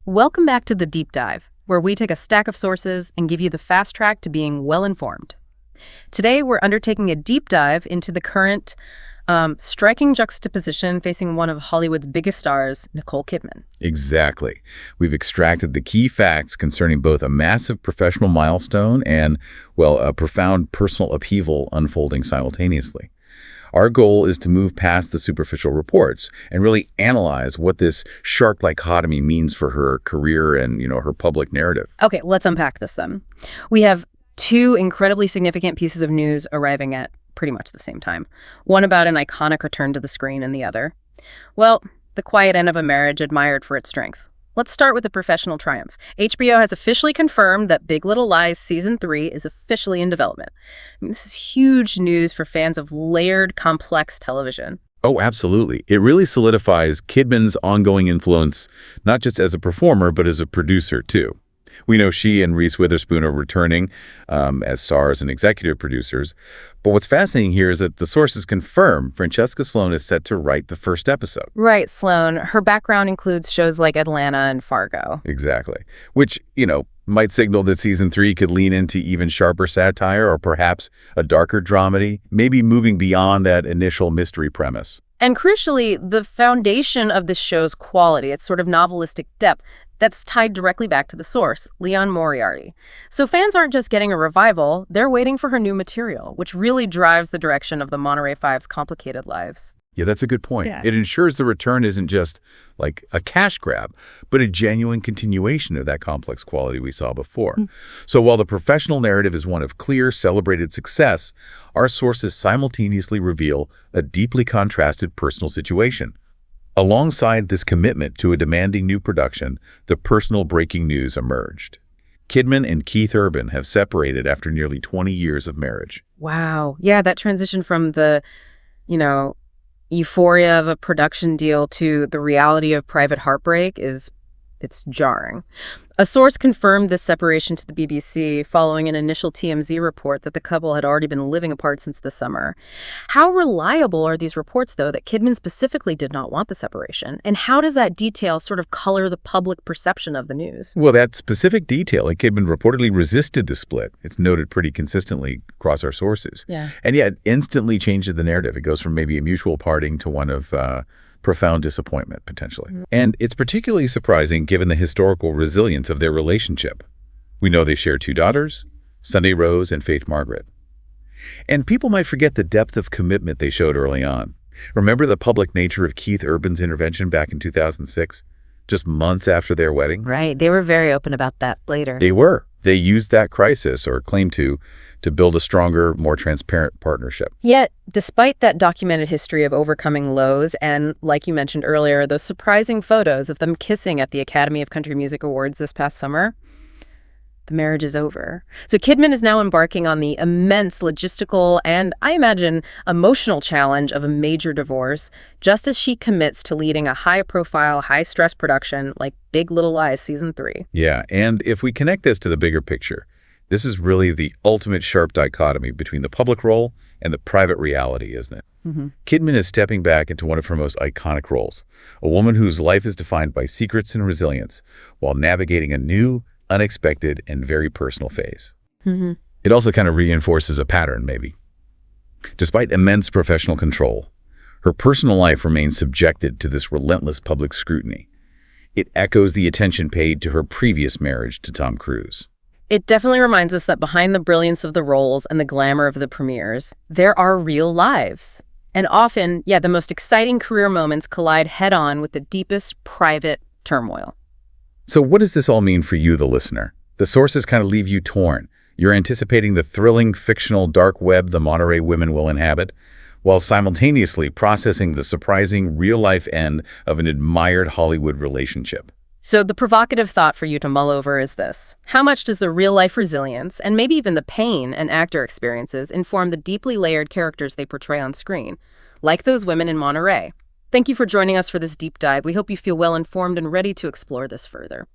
Welcome back to The Deep Dive, where we take a stack of sources and give you the fast track to being well-informed. Today, we're undertaking a deep dive into the current striking juxtaposition facing one of Hollywood's biggest stars, Nicole Kidman. Exactly. We've extracted the key facts concerning both a massive professional milestone and, well, a profound personal upheaval unfolding simultaneously. Our goal is to move past the superficial reports and really analyze what this sharp dichotomy means for her career and, her public narrative. Okay, let's unpack this then. We have two incredibly significant pieces of news arriving at pretty much the same time. One about an iconic return to the screen and the other, well, the quiet end of a marriage admired for its strength. Let's start with the professional triumph. HBO has officially confirmed that Big Little Lies Season 3 is officially in development. This is huge news for fans of layered, complex television. Oh, absolutely. It really solidifies Kidman's ongoing influence, not just as a performer, but as a producer, too. We know she and Reese Witherspoon are returning as stars and executive producers. But what's fascinating here is that the sources confirm Francesca Sloane is set to write the first episode. Right, Sloane. Her background includes shows like Atlanta and Fargo. Exactly. Which, might signal that Season 3 could lean into even sharper satire or perhaps a darker dramedy, maybe moving beyond that initial mystery premise. And crucially, the foundation of this show's quality, its sort of novelistic depth, that's tied directly back to the source, Liane Moriarty. So fans aren't just getting a revival, they're waiting for her new material, which really drives the direction of the Monterey Five's complicated lives. Yeah, that's a good point. Yeah. It ensures the return isn't just like a cash grab, but a genuine continuation of that complex quality we saw before. So while the professional narrative is one of clear, celebrated success, our sources simultaneously reveal a deeply contrasted personal situation. Alongside this commitment to a demanding new production, the personal breaking news emerged. Kidman and Keith Urban have separated after nearly 20 years of marriage. Wow. Yeah, that transition from the, euphoria of a production deal to the reality of private heartbreak it's jarring. A source confirmed this separation to the BBC following an initial TMZ report that the couple had already been living apart since the summer. How reliable are these reports, though, that Kidman specifically did not want the separation? And how does that detail sort of color the public perception of the news? Well, that specific detail, like Kidman reportedly resisted the split. It's noted pretty consistently across our sources. Yeah. And yet instantly changes the narrative. It goes from maybe a mutual parting to one of profound disappointment, potentially. And it's particularly surprising given the historical resilience of their relationship. We know they share two daughters, Sunday Rose and Faith Margaret. And people might forget the depth of commitment they showed early on. Remember the public nature of Keith Urban's intervention back in 2006, just months after their wedding? Right. They were very open about that later. They were. They used that crisis, or claimed to build a stronger, more transparent partnership. Yet, despite that documented history of overcoming lows and, like you mentioned earlier, those surprising photos of them kissing at the Academy of Country Music Awards this past summer, the marriage is over. So Kidman is now embarking on the immense logistical and, I imagine, emotional challenge of a major divorce, just as she commits to leading a high-profile, high-stress production like Big Little Lies Season 3. Yeah, and if we connect this to the bigger picture, this is really the ultimate sharp dichotomy between the public role and the private reality, isn't it? Kidman is stepping back into one of her most iconic roles, a woman whose life is defined by secrets and resilience while navigating a new, unexpected, and very personal phase. It also kind of reinforces a pattern, maybe. Despite immense professional control, her personal life remains subjected to this relentless public scrutiny. It echoes the attention paid to her previous marriage to Tom Cruise. It definitely reminds us that behind the brilliance of the roles and the glamour of the premieres, there are real lives. And often, the most exciting career moments collide head-on with the deepest private turmoil. So what does this all mean for you, the listener? The sources kind of leave you torn. You're anticipating the thrilling, fictional dark web the Monterey women will inhabit, while simultaneously processing the surprising, real-life end of an admired Hollywood relationship. So the provocative thought for you to mull over is this. How much does the real-life resilience, and maybe even the pain an actor experiences, inform the deeply layered characters they portray on screen, like those women in Monterey? Thank you for joining us for this deep dive. We hope you feel well informed and ready to explore this further.